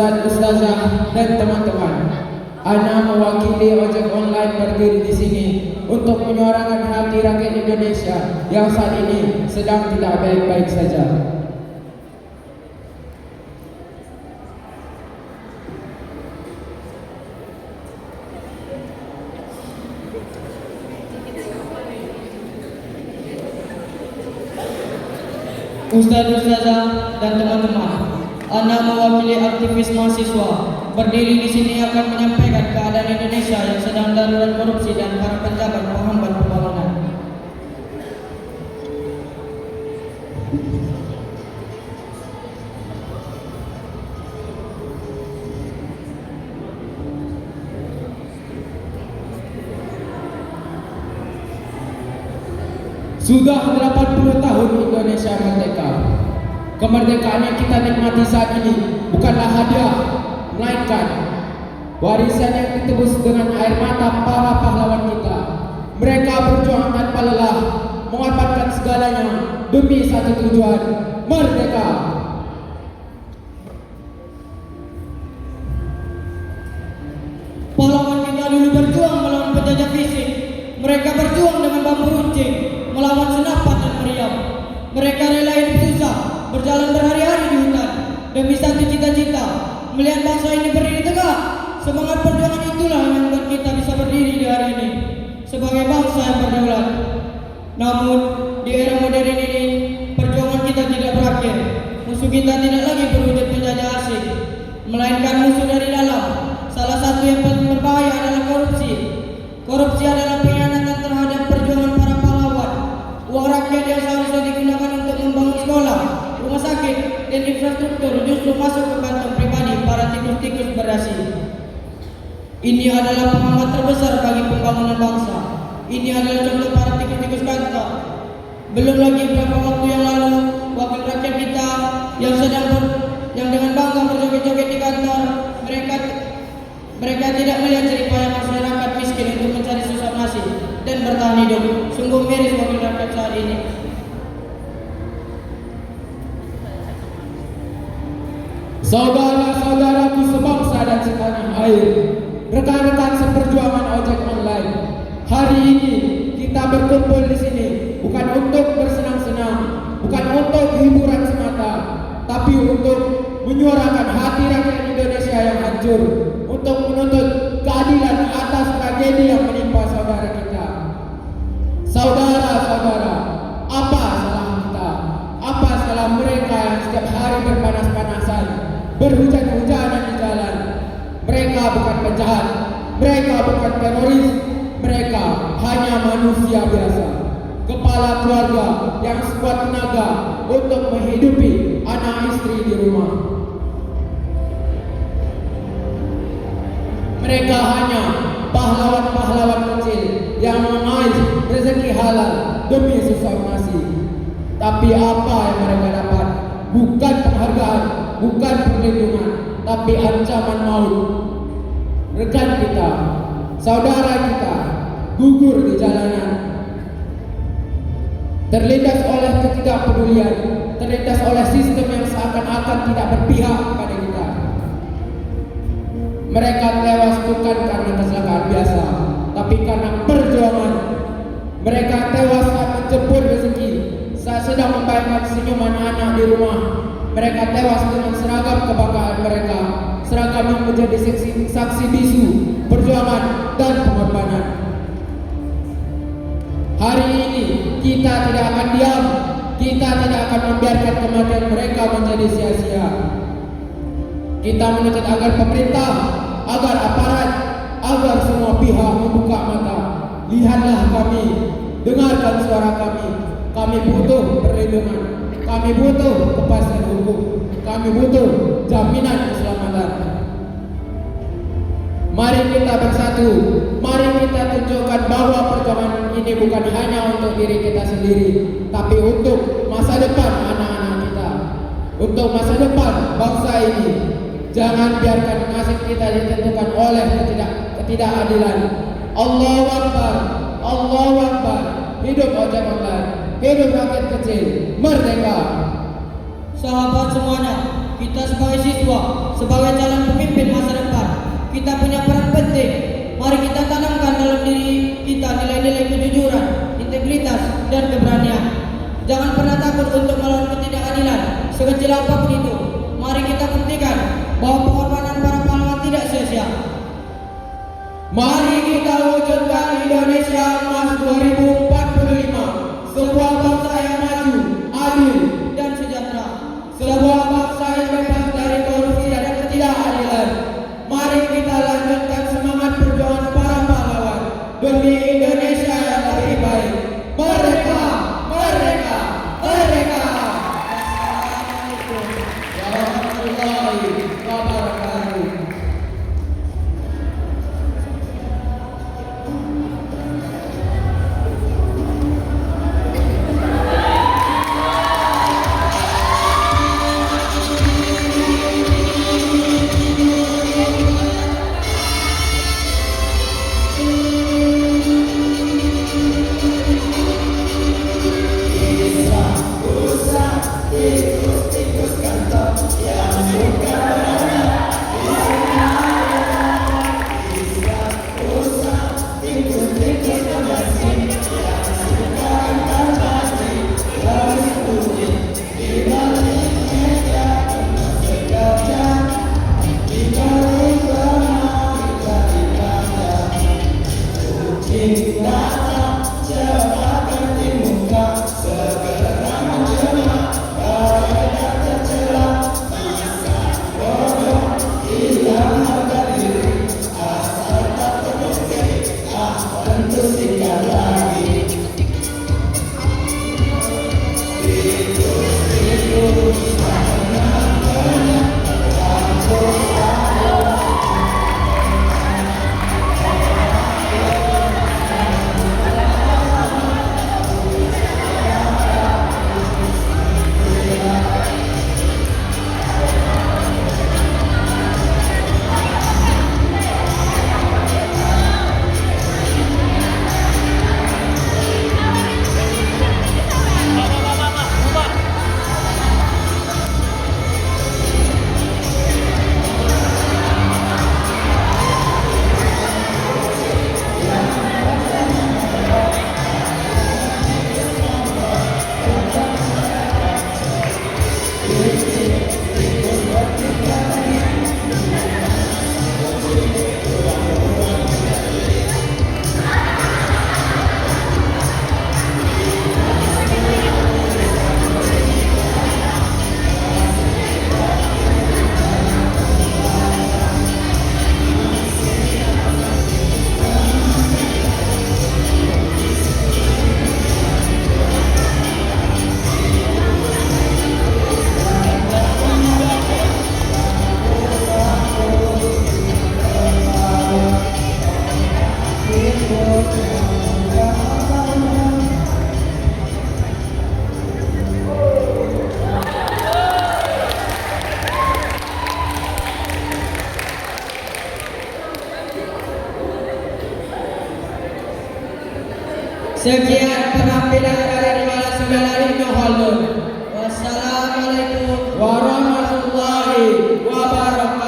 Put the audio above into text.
Ustaz, Ustazah, dan teman-teman, Ana mewakili ojek online berdiri di sini untuk menyuarakan hati rakyat Indonesia yang saat ini sedang tidak baik-baik saja. Ustaz, Ustazah, dan teman-teman, Ana mewakili aktivis mahasiswa berdiri di sini akan menyampaikan keadaan Indonesia yang sedang darurat korupsi dan para penjabat penghambat pembangunan. Sudah 80 tahun Indonesia merdeka. Kemerdekaan yang kita nikmati saat ini bukanlah hadiah, melainkan warisan yang ditebus dengan air mata para pahlawan kita. Mereka berjuang tanpa lelah, mengorbankan segalanya demi satu tujuan, merdeka. Pahlawan kita dulu berjuang melawan penjajah fisik. Mereka berjuang dengan bambu runcing, melawan senapan dan meriam. Mereka rela hidup susah, berjalan berhari-hari di hutan demi satu cita-cita, melihat bangsa ini berdiri tegak. Semangat perjuangan itulah yang membuat kita bisa berdiri di hari ini sebagai bangsa yang berdaulat. Namun di era modern ini perjuangan kita tidak berakhir. Musuh kita tidak lagi berwujud penjajah asing, melainkan musuh dari dalam. Salah satu yang paling berbahaya adalah korupsi. Korupsi adalah pengkhianatan terhadap perjuangan para pahlawan. Uang rakyat yang seharusnya digunakan untuk membangun sekolah, rumah sakit, dan infrastruktur justru masuk ke kantong pribadi para tikus-tikus berdasi. Ini adalah penghambat terbesar bagi pembangunan bangsa. Ini adalah contoh para tikus-tikus kantong. Belum lagi beberapa waktu yang lalu, wakil rakyat kita yang dengan bangga berjoget-joget di kantor, mereka tidak melihat jerih payah masyarakat miskin untuk mencari susah nasi dan bertahan hidup. Sungguh miris wakil rakyat saat ini. Saudara-saudaraku sebangsa dan setanah air, rekan-rekan seperjuangan ojek online, hari ini kita berkumpul di sini bukan untuk bersenang-senang, bukan untuk hiburan semata, tapi untuk menyuarakan hati rakyat Indonesia yang hancur, untuk menuntut keadilan atas tragedi yang menimpa saudara kita. Saudara-saudara, apa salah kita? Apa salah mereka yang setiap hari berpanas-panasan, berhujan-hujanan di jalan? Mereka bukan penjahat, mereka bukan teroris, mereka hanya manusia biasa, kepala keluarga yang sekuat tenaga untuk menghidupi anak istri di rumah. Mereka hanya pahlawan-pahlawan kecil yang mengais rezeki halal demi susah nasi. Tapi apa yang mereka dapat? Bukan penghargaan, bukan perlindungan, tapi ancaman maut. Rekan kita, saudara kita, gugur di jalanan, terlindas oleh ketidakpedulian, terlindas oleh sistem yang seakan-akan tidak berpihak kepada kita. Mereka tewas bukan karena kecelakaan biasa, tapi karena perjuangan. Mereka tewas saat menjemput rezeki, saat sedang membayangkan senyuman anak di rumah. Mereka tewas dengan seragam kebanggaan mereka, seragam yang menjadi saksi bisu perjuangan dan pengorbanan. Hari ini kita tidak akan diam, kita tidak akan membiarkan kematian mereka menjadi sia-sia. Kita menuntut agar pemerintah, agar aparat, agar semua pihak membuka mata. Lihatlah kami, dengarkan suara kami. Kami butuh perlindungan, kami butuh kepastian hukum, kami butuh jaminan keselamatan. Mari kita bersatu, mari kita tunjukkan bahwa perjuangan ini bukan hanya untuk diri kita sendiri, tapi untuk masa depan anak-anak kita, untuk masa depan bangsa ini. Jangan biarkan nasib kita ditentukan oleh ketidakadilan. Allahu Akbar, Allahu Akbar. Hidup ojek online, hidup rakyat kecil, merdeka. Sahabat semuanya, kita sebagai siswa, sebagai calon pemimpin masa depan, kita punya peran penting. Mari kita tanamkan dalam diri kita nilai-nilai kejujuran, integritas, dan keberanian. Jangan pernah takut untuk melawan ketidakadilan, sekecil apapun itu. Mari kita buktikan bahwa pengorbanan para pahlawan tidak sia-sia. Mari kita wujudkan Indonesia Emas 2045, sebuah bangsa yang maju, adil, Dan sejahtera. sebuah bangsa yang bebas dari korupsi dan ketidakadilan. Mari kita lanjutkan semangat perjuangan para pahlawan demi Indonesia yang lebih baik. Merdeka, merdeka, merdeka. Warahmatullahi wabarakatuh. Sekian penampilan dari Walas Ibn Khaldun. Wassalamualaikum warahmatullahi wabarakatuh.